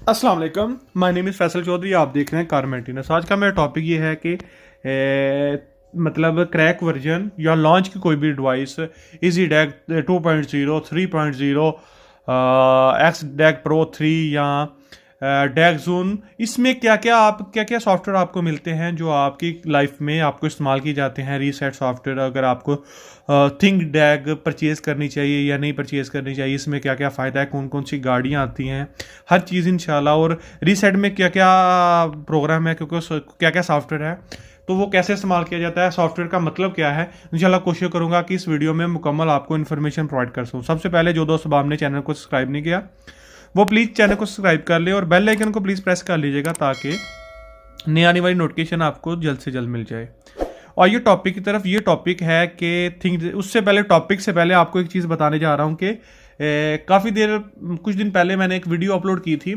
अस्सलाम वालेकुम, my name is Faisal Chaudhry. आप देख रहे हैं कार मेंटेनेंस। आज का मेरा टॉपिक ये है कि मतलब क्रैक वर्जन या लॉन्च की कोई भी device easy dac 2.0 3.0 X dac pro 3 या डैक जोन, इसमें क्या क्या सॉफ्टवेयर आपको मिलते हैं जो आपकी लाइफ में आपको इस्तेमाल किए जाते हैं। रीसेट सॉफ्टवेयर, अगर आपको थिंक डैग परचेज़ करनी चाहिए या नहीं परचेज़ करनी चाहिए, इसमें क्या क्या फ़ायदा है, कौन कौन सी गाड़ियाँ आती हैं, हर चीज़ इंशाल्लाह। और रीसेट में क्या क्या प्रोग्राम है, क्योंकि क्या क्या सॉफ्टवेयर है, तो वो कैसे इस्तेमाल किया जाता है, सॉफ्टवेयर का मतलब क्या है, इंशाल्लाह कोशिश करूंगा कि इस वीडियो में मुकम्मल आपको इन्फॉर्मेशन प्रोवाइड कर सकूँ। सबसे पहले जो दोस्त आपने चैनल को सब्सक्राइब नहीं किया वो प्लीज़ चैनल को सब्सक्राइब कर ले और बेल आइकन को प्लीज़ प्रेस कर लीजिएगा ताकि नई आने वाली नोटिफिकेशन आपको जल्द से जल्द मिल जाए। और ये टॉपिक की तरफ, ये टॉपिक है कि उससे पहले, टॉपिक से पहले आपको एक चीज़ बताने जा रहा हूँ कि काफ़ी देर, कुछ दिन पहले मैंने एक वीडियो अपलोड की थी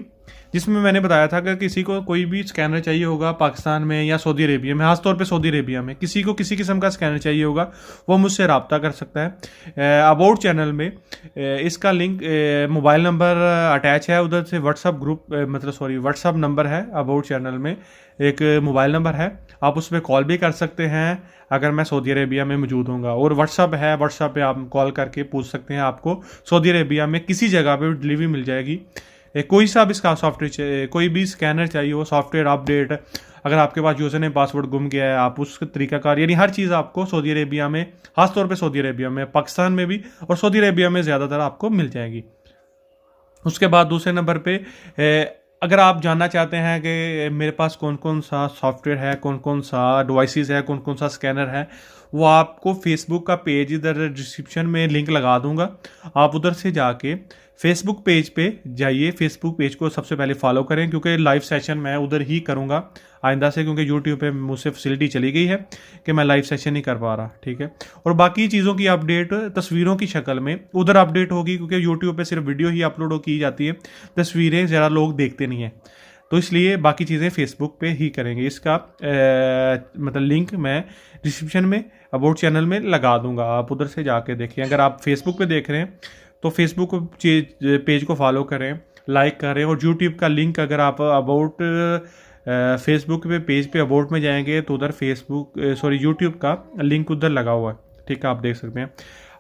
जिसमें मैंने बताया था कि किसी को कोई भी स्कैनर चाहिए होगा पाकिस्तान में या सऊदी अरेबिया में, खासतौर पे सऊदी अरेबिया में किसी को किसी किस्म का स्कैनर चाहिए होगा, वो मुझसे रब्ता कर सकता है। अबाउट चैनल में इसका लिंक, मोबाइल नंबर अटैच है, उधर से व्हाट्सअप ग्रुप, व्हाट्सअप नंबर है। अबाउट चैनल में एक मोबाइल नंबर है, आप उस पर कॉल भी कर सकते हैं अगर मैं सऊदी अरेबिया में मौजूद हूँगा। और व्हाट्सअप है, व्हाट्सअप पे आप कॉल करके पूछ सकते हैं, आपको सऊदी अरेबिया में किसी जगह पे डिलीवरी मिल जाएगी। कोई सा भी इसका सॉफ्टवेयर, कोई भी स्कैनर चाहिए हो, सॉफ्टवेयर अपडेट, अगर आपके पास यूजर ने पासवर्ड गुम गया है, आप उसका तरीकाकार, यानी हर चीज़ आपको सऊदी अरेबिया में, खासतौर पे सऊदी अरेबिया में, पाकिस्तान में भी और सऊदी अरेबिया में ज़्यादातर आपको मिल जाएगी। उसके बाद दूसरे नंबर पे अगर आप जानना चाहते हैं कि मेरे पास कौन कौन सा सॉफ्टवेयर है, कौन कौन सा डिवाइसेस है, कौन कौन सा स्कैनर है, वो आपको फेसबुक का पेज इधर डिस्क्रिप्शन में लिंक लगा दूंगा। आप उधर से जाके फेसबुक पेज पे जाइए, फेसबुक पेज को सबसे पहले फॉलो करें, क्योंकि लाइव सेशन मैं उधर ही करूंगा आइंदा से, क्योंकि यूट्यूब पे मुझसे फैसिलिटी चली गई है कि मैं लाइव सेशन नहीं कर पा रहा, ठीक है। और बाकी चीज़ों की अपडेट तस्वीरों की शक्ल में उधर अपडेट होगी, क्योंकि यूट्यूब पे सिर्फ वीडियो ही अपलोड की जाती है, तस्वीरें ज़रा लोग देखते नहीं हैं, तो इसलिए बाकी चीज़ें फेसबुक पे ही करेंगे। इसका मतलब लिंक मैं डिस्क्रिप्शन में अबाउट चैनल में लगा दूंगा, आप उधर से जाके देखें। अगर आप फेसबुक पे देख रहे हैं तो फेसबुक पेज को फॉलो करें, लाइक करें। और यूट्यूब का लिंक, अगर आप अबाउट फेसबुक पे पेज पे अबाउट में जाएंगे तो उधर यूट्यूब का लिंक उधर लगा हुआ है, ठीक है, आप देख सकते हैं।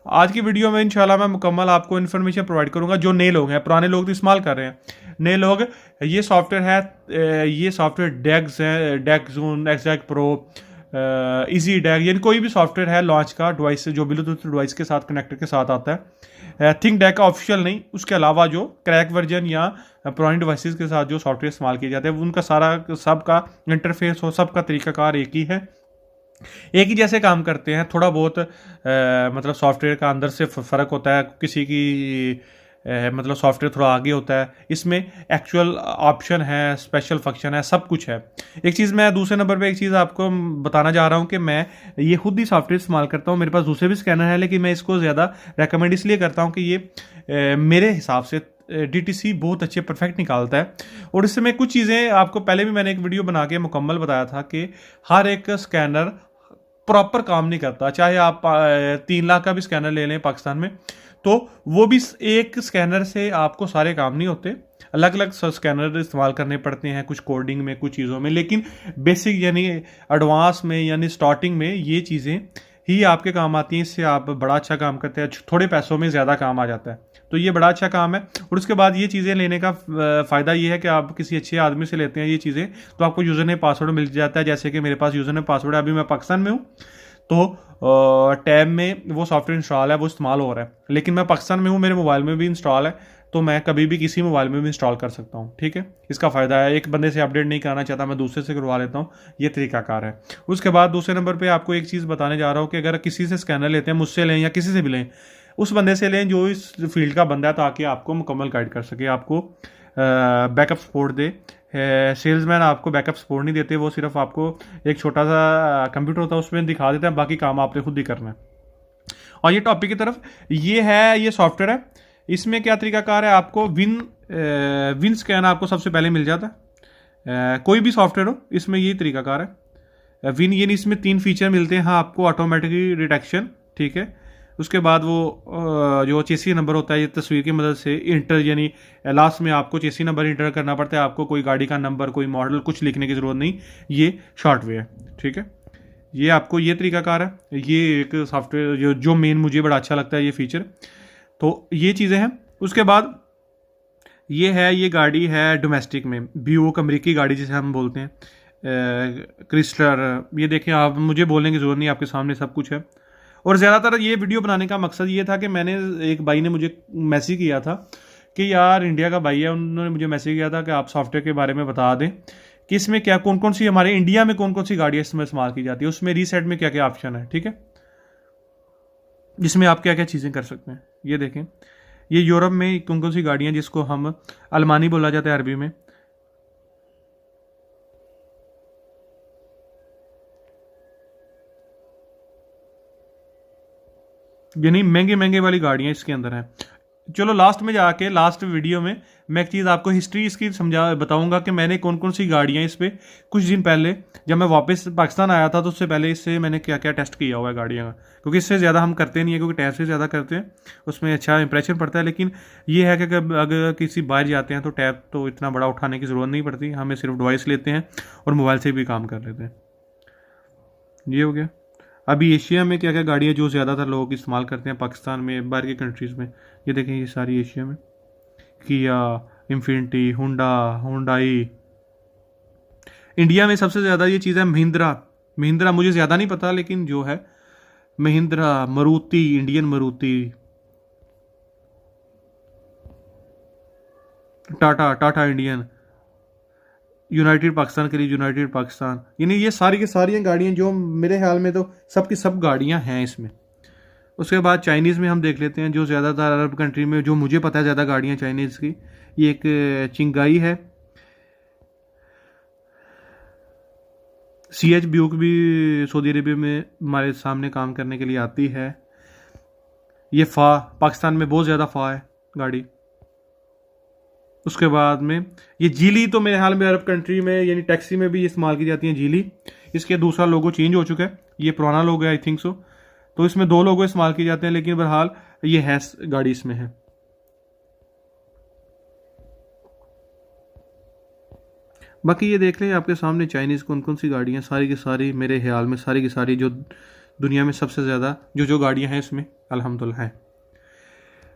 आज की वीडियो में इंशाल्लाह मैं मुकम्मल आपको इन्फॉर्मेशन प्रोवाइड करूंगा। जो नए लोग हैं, पुराने लोग तो इस्तेमाल कर रहे हैं, नए लोग, ये सॉफ्टवेयर है, ये सॉफ्टवेयर डैग्स है, डैक जोन, एक्सडैक प्रो, इजी डैग, यानी कोई भी सॉफ्टवेयर है लॉन्च का डिवाइस से जो ब्लूटूथ डिवाइस के साथ कनेक्टर के साथ आता है। थिंक डैग का ऑफिशियल नहीं, उसके अलावा जो क्रैक वर्जन या पुरानी डिवाइसेस के साथ जो सॉफ्टवेयर इस्तेमाल किए जाते हैं, उनका सारा सबका इंटरफेस हो, सबका तरीकाकार एक ही है, एक ही जैसे काम करते हैं। थोड़ा बहुत मतलब सॉफ्टवेयर का अंदर से फ़र्क होता है, किसी की मतलब सॉफ्टवेयर थोड़ा आगे होता है, इसमें एक्चुअल ऑप्शन है, स्पेशल फंक्शन है, सब कुछ है। एक चीज़ मैं दूसरे नंबर पे एक चीज़ आपको बताना चाह रहा हूँ कि मैं ये खुद ही सॉफ्टवेयर इस्तेमाल करता हूँ, मेरे पास दूसरे भी स्कैनर है, लेकिन मैं इसको ज़्यादा रेकमेंड इसलिए करता हूँ कि ये मेरे हिसाब से DTC बहुत अच्छे परफेक्ट निकालता है। और इससे मैं कुछ चीज़ें आपको, पहले भी मैंने एक वीडियो बना के मुकम्मल बताया था कि हर एक स्कैनर प्रॉपर काम नहीं करता। चाहे आप 3 लाख का भी स्कैनर ले लें पाकिस्तान में, तो वो भी एक स्कैनर से आपको सारे काम नहीं होते, अलग अलग स्कैनर इस्तेमाल करने पड़ते हैं, कुछ कोडिंग में, कुछ चीज़ों में। लेकिन बेसिक यानी एडवांस में, यानी स्टार्टिंग में ये चीज़ें ही आपके काम आती हैं, इससे आप बड़ा अच्छा काम करते हैं, थोड़े पैसों में ज़्यादा काम आ जाता है, तो ये बड़ा अच्छा काम है। और उसके बाद ये चीज़ें लेने का फ़ायदा ये है कि आप किसी अच्छे आदमी से लेते हैं ये चीज़ें, तो आपको यूज़र ने पासवर्ड मिल जाता है। जैसे कि मेरे पास यूज़र ने पासवर्ड है, अभी मैं पाकिस्तान में हूँ, तो टैब में वो सॉफ्टवेयर इंस्टॉल है, वो इस्तेमाल हो रहा है, लेकिन मैं पाकिस्तान में हूँ, मेरे मोबाइल में भी इंस्टॉल है, तो मैं कभी भी किसी मोबाइल में भी इंस्टॉल कर सकता हूँ, ठीक है। इसका फ़ायदा है, एक बंदे से अपडेट नहीं कराना चाहता, मैं दूसरे से करवा लेता हूँ, ये तरीकाकार है। उसके बाद दूसरे नंबर पे आपको एक चीज़ बताने जा रहा हूँ कि अगर किसी से स्कैनर लेते हैं, मुझसे लें या किसी से भी लें, उस बंदे से लें जो इस फील्ड का बंदा है, ताकि आपको मुकम्मल गाइड कर सके, आपको बैकअप सपोर्ट दे। सेल्समैन आपको बैकअप सपोर्ट नहीं देते, वो सिर्फ आपको एक छोटा सा कंप्यूटर होता है उसमें दिखा देते हैं, बाकी काम आपने खुद ही करना है। और ये टॉपिक की तरफ, ये है, ये सॉफ्टवेयर है, इसमें क्या तरीकाकार है, आपको विन स्कैन आपको सबसे पहले मिल जाता है। कोई भी सॉफ्टवेयर हो, इसमें ये तरीकाकार है। विन, यानी इसमें 3 फीचर मिलते हैं। हाँ, आपको ऑटोमेटिकली डिटेक्शन, ठीक है, उसके बाद वो जो चेसी नंबर होता है ये तस्वीर की मदद से इंटर, यानी लास्ट में आपको चेसी नंबर इंटर करना पड़ता है, आपको कोई गाड़ी का नंबर, कोई मॉडल कुछ लिखने की ज़रूरत नहीं, ये शॉर्ट वे है। ठीक है, ये आपको ये तरीकाकार है। ये एक सॉफ्टवेयर जो मेन मुझे बड़ा अच्छा लगता है ये फीचर। तो ये चीज़ें हैं। उसके बाद ये गाड़ी है डोमेस्टिक में, ब्यूक अमेरिकी गाड़ी जिसे हम बोलते हैं, क्रिस्लर। ये देखें, आप मुझे बोलने की ज़रूरत नहीं, आपके सामने सब कुछ है। और ज़्यादातर ये वीडियो बनाने का मकसद ये था कि मैंने, एक भाई ने मुझे मैसेज किया था कि यार, इंडिया का भाई है, उन्होंने मुझे मैसेज किया था कि आप सॉफ्टवेयर के बारे में बता दें कि इसमें क्या, कौन कौन सी हमारे इंडिया में कौन कौन सी गाड़ियाँ इसमें इस्तेमाल की जाती है, उसमें रीसेट में क्या क्या ऑप्शन है। ठीक है, जिसमें आप क्या क्या चीज़ें कर सकते हैं। ये देखें, ये यूरोप में कौन कौन सी गाड़ियाँ, जिसको हम अलमानी बोला जाता है अरबी में। यानी महंगे महंगे वाली गाड़ियाँ इसके अंदर हैं। चलो लास्ट में जाके, लास्ट वीडियो में मैं एक चीज़ आपको हिस्ट्री इसकी समझा बताऊंगा कि मैंने कौन कौन सी गाड़ियाँ इस पे, कुछ दिन पहले जब मैं वापस पाकिस्तान आया था तो उससे पहले इससे मैंने क्या क्या टेस्ट किया हुआ है गाड़ियों का, क्योंकि इससे ज़्यादा हम करते नहीं है, क्योंकि टैब से ज़्यादा करते हैं उसमें अच्छा इंप्रेशन पड़ता है। लेकिन ये है कि अगर किसी बाहर जाते हैं तो टैब तो इतना बड़ा उठाने की ज़रूरत नहीं पड़ती, हमें सिर्फ डिवाइस लेते हैं और मोबाइल से भी काम कर लेते हैं। ये हो गया। अभी एशिया में क्या क्या गाड़ियाँ जो ज़्यादातर लोग इस्तेमाल करते हैं पाकिस्तान में, बाहर के कंट्रीज़ में, ये देखें, ये सारी एशिया में, किया, इन्फिनिटी, हुंडा, हुंडाई। इंडिया में सबसे ज़्यादा ये चीज़ है महिंद्रा। महिंद्रा मुझे ज़्यादा नहीं पता, लेकिन जो है Mahindra, Maruti, Indian Maruti, Tata Indian, United Pakistan के लिए यूनाइटेड पाकिस्तान। यानी ये सारी की सारी गाड़ियाँ जो मेरे ख्याल में तो सब की सब गाड़ियाँ हैं इसमें। उसके बाद चाइनीज़ में हम देख लेते हैं, जो ज़्यादातर अरब कंट्री में जो मुझे पता है ज़्यादा गाड़ियाँ चाइनीज़ की, ये एक चिंगाई है, CH ब्यूक भी सऊदी अरेबिया में हमारे सामने काम करने के लिए आती है। ये पाकिस्तान में बहुत ज़्यादा है गाड़ी। उसके बाद में ये जीली, तो मेरे ख्याल में अरब कंट्री में यानी टैक्सी में भी इस्तेमाल की जाती है जीली। इसके दूसरा लोगो चेंज हो चुका है, ये पुराना लोगो है आई थिंक सो, तो इसमें 2 लोगो इस्तेमाल किए जाते हैं, लेकिन बहरहाल ये है गाड़ी इसमें है। बाकी ये देख लें आपके सामने चाइनीज़ कौन कौन सी गाड़ियाँ, सारी की सारी मेरे ख्याल में सारी की सारी जो दुनिया में सबसे ज़्यादा जो गाड़ियाँ हैं इसमें अल्हम्दुलिल्लाह है।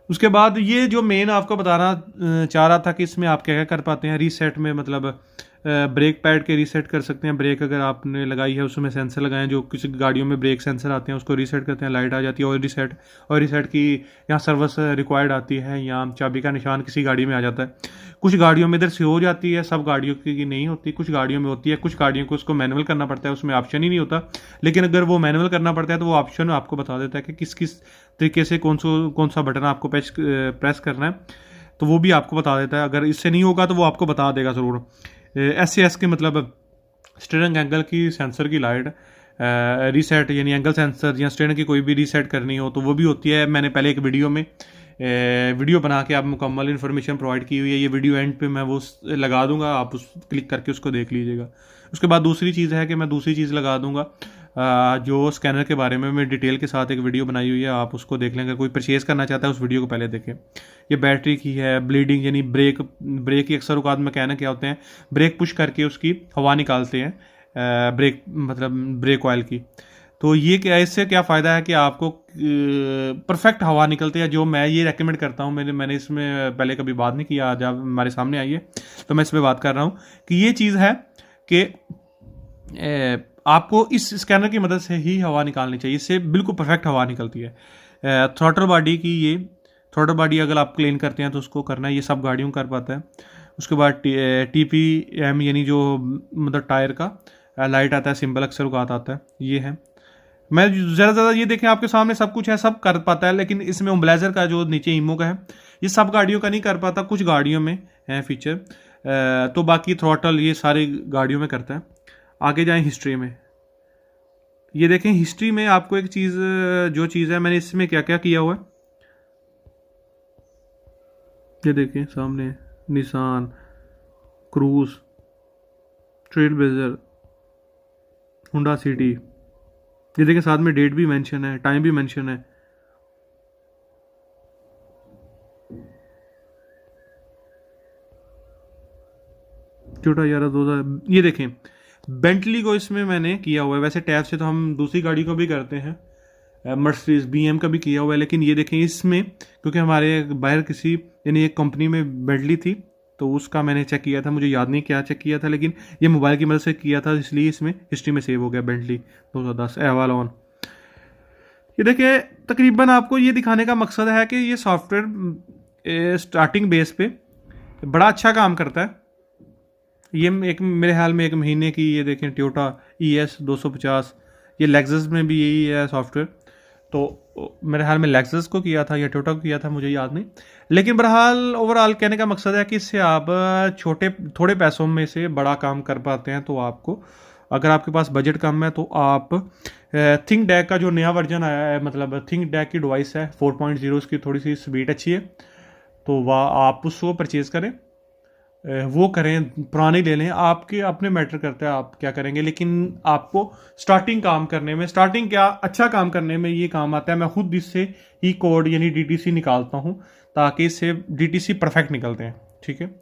उसके बाद ये जो मेन आपको बताना चाह रहा था कि इसमें आप क्या क्या कर पाते हैं रीसेट में, मतलब ब्रेक पैड के रीसेट कर सकते हैं। ब्रेक अगर आपने लगाई है उसमें सेंसर लगाएं, जो किसी गाड़ियों में ब्रेक सेंसर आते हैं उसको रीसेट करते हैं, लाइट आ जाती है। और रीसेट की यहाँ सर्विस रिक्वायर्ड आती है, यहाँ चाबी का निशान किसी गाड़ी में आ जाता है। कुछ गाड़ियों में इधर से हो जाती है, सब गाड़ियों की नहीं होती, कुछ गाड़ियों में होती है, कुछ गाड़ियों को उसको मैनुअल करना पड़ता है, उसमें ऑप्शन ही नहीं होता। लेकिन अगर वो मैनुअल करना पड़ता है तो वो ऑप्शन आपको बता देता है कि किस किस तरीके से कौन सा बटन आपको प्रेस करना है, तो वो भी आपको बता देता है। अगर इससे नहीं होगा तो वो आपको बता देगा ज़रूर। SAS के मतलब स्टीयरिंग एंगल की सेंसर की लाइट रीसेट, यानी एंगल सेंसर या स्टीयरिंग की कोई भी रीसेट करनी हो तो वो भी होती है। मैंने पहले एक वीडियो में वीडियो बना के आप मुकम्मल इन्फॉर्मेशन प्रोवाइड की हुई है, ये वीडियो एंड पे मैं वो लगा दूंगा, आप उस क्लिक करके उसको देख लीजिएगा। उसके बाद दूसरी चीज़ है कि मैं दूसरी चीज़ लगा दूंगा जो स्कैनर के बारे में मैं डिटेल के साथ एक वीडियो बनाई हुई है, आप उसको देख लेंगे। कोई परचेज़ करना चाहता है उस वीडियो को पहले देखें। ये बैटरी की है, ब्लीडिंग यानी ब्रेक की अक्सर औकात मैकेनिक क्या होते हैं, ब्रेक पुश करके उसकी हवा निकालते हैं, ब्रेक मतलब ब्रेक ऑयल की। तो ये क्या, इससे क्या फ़ायदा है कि आपको परफेक्ट हवा निकलती है, जो मैं ये रेकमेंड करता हूँ। मैंने इसमें पहले कभी बात नहीं किया, आज आप हमारे सामने आइए तो मैं इस पर बात कर रहा हूँ कि ये चीज़ है कि आपको इस स्कैनर की मदद से ही हवा निकालनी चाहिए, इससे बिल्कुल परफेक्ट हवा निकलती है। थ्रॉटल बॉडी की, ये थ्रॉटल बॉडी अगर आप क्लीन करते हैं तो उसको करना है, ये सब गाड़ियों कर पाता है। उसके बाद TPM यानी जो मतलब टायर का लाइट आता है, सिंबल अक्सर उगात आता है, ये है। मैं ज़्यादा ये देखें आपके सामने सब कुछ है, सब कर पाता है, लेकिन इसमें उम्ब्लेजर का जो नीचे ईमो का है ये सब गाड़ियों का नहीं कर पाता, कुछ गाड़ियों में है फीचर। तो बाकी थ्रॉटल ये सारी गाड़ियों में करता है। आगे जाएं हिस्ट्री में, ये देखें हिस्ट्री में आपको एक चीज़, जो चीज़ है मैंने इसमें क्या क्या किया हुआ है, ये देखें सामने निसान, क्रूज, ट्रेल ब्लेजर, हुंडा सिटी। ये देखिए साथ में डेट भी मेंशन है, टाइम भी मेंशन है। टोयोटा यार 2000, ये देखें बेंटली को इसमें मैंने किया हुआ है। वैसे टैब से तो हम दूसरी गाड़ी को भी करते हैं, मर्सिडीज BM का भी किया हुआ है, लेकिन ये देखें इसमें क्योंकि हमारे बाहर किसी यानी एक कंपनी में बेंटली थी तो उसका मैंने चेक किया था, मुझे याद नहीं क्या चेक किया था, लेकिन ये मोबाइल की मदद से किया था, इसलिए इसमें हिस्ट्री में सेव हो गया बेंटली 2010 एवालॉन। ये देखिए तकरीबन आपको ये दिखाने का मकसद है कि ये सॉफ्टवेयर स्टार्टिंग बेस पे बड़ा अच्छा काम करता है। ये एक मेरे ख्याल में 1 महीने की, ये देखें टोयोटा ES 250, ये लेक्सस में भी यही है सॉफ्टवेयर, तो मेरे ख्याल में लेक्सस को किया था या टोयोटा को किया था, मुझे याद नहीं। लेकिन बहरहाल ओवरऑल कहने का मकसद है कि इससे आप थोड़े पैसों में से बड़ा काम कर पाते हैं। तो आपको अगर आपके पास बजट कम है तो आप थिंक डैक का जो नया वर्जन आया है, मतलब थिंक डैक की डिवाइस है 4.0, उसकी थोड़ी सी स्पीड अच्छी है, तो वह आप उसको परचेज़ करें, वो करें, पुरानी ले लें, आपके अपने मैटर करता है आप क्या करेंगे। लेकिन आपको स्टार्टिंग काम करने में, स्टार्टिंग क्या अच्छा काम करने में ये काम आता है। मैं खुद इससे ही कोड यानी DTC निकालता हूँ ताकि इससे DTC परफेक्ट निकलते हैं। ठीक है,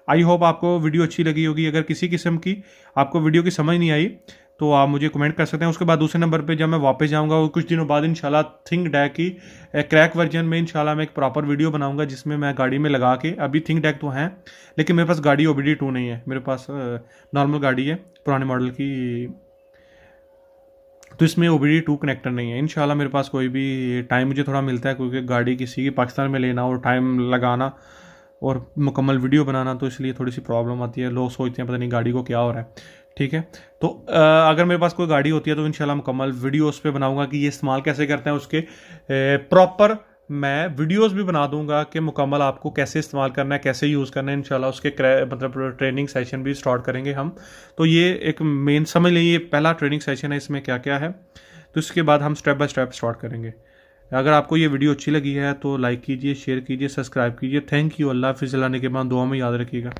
आई होप आपको वीडियो अच्छी लगी होगी। अगर किसी किस्म की आपको वीडियो की समझ नहीं आई तो आप मुझे कमेंट कर सकते हैं। उसके बाद दूसरे नंबर पे जब मैं वापस जाऊंगा वो कुछ दिनों बाद इंशाल्लाह थिंक डैक की क्रैक वर्जन में इंशाल्लाह मैं एक प्रॉपर वीडियो बनाऊंगा जिसमें मैं गाड़ी में लगा के, अभी थिंक डैक तो है लेकिन मेरे पास गाड़ी OBD2 नहीं है, मेरे पास नॉर्मल गाड़ी है पुराने मॉडल की, तो इसमें OBD2 कनेक्टर नहीं है। इंशाल्लाह मेरे पास कोई भी टाइम मुझे थोड़ा मिलता है क्योंकि गाड़ी किसी की पाकिस्तान में लेना और टाइम लगाना और मुकम्मल वीडियो बनाना, तो इसलिए थोड़ी सी प्रॉब्लम आती है। लोग सोचते हैं पता नहीं गाड़ी को क्या हो रहा है। ठीक है, तो अगर मेरे पास कोई गाड़ी होती है तो इंशाल्लाह मुकम्मल वीडियो उस पर बनाऊंगा कि ये इस्तेमाल कैसे करते हैं, उसके प्रॉपर मैं वीडियोस भी बना दूंगा कि मुकम्मल आपको कैसे इस्तेमाल करना है, कैसे यूज़ करना है। इंशाल्लाह उसके मतलब ट्रेनिंग सेशन भी स्टार्ट करेंगे हम। तो ये एक मेन समझ लीजिए पहला ट्रेनिंग सेशन है, इसमें क्या क्या है, तो इसके बाद हम स्टेप बाय स्टेप स्टार्ट करेंगे। अगर आपको ये वीडियो अच्छी लगी है तो लाइक कीजिए, शेयर कीजिए, सब्सक्राइब कीजिए। Thank you. अल्लाह हाफिज़। लाने के बाद दुआ में याद रखिएगा।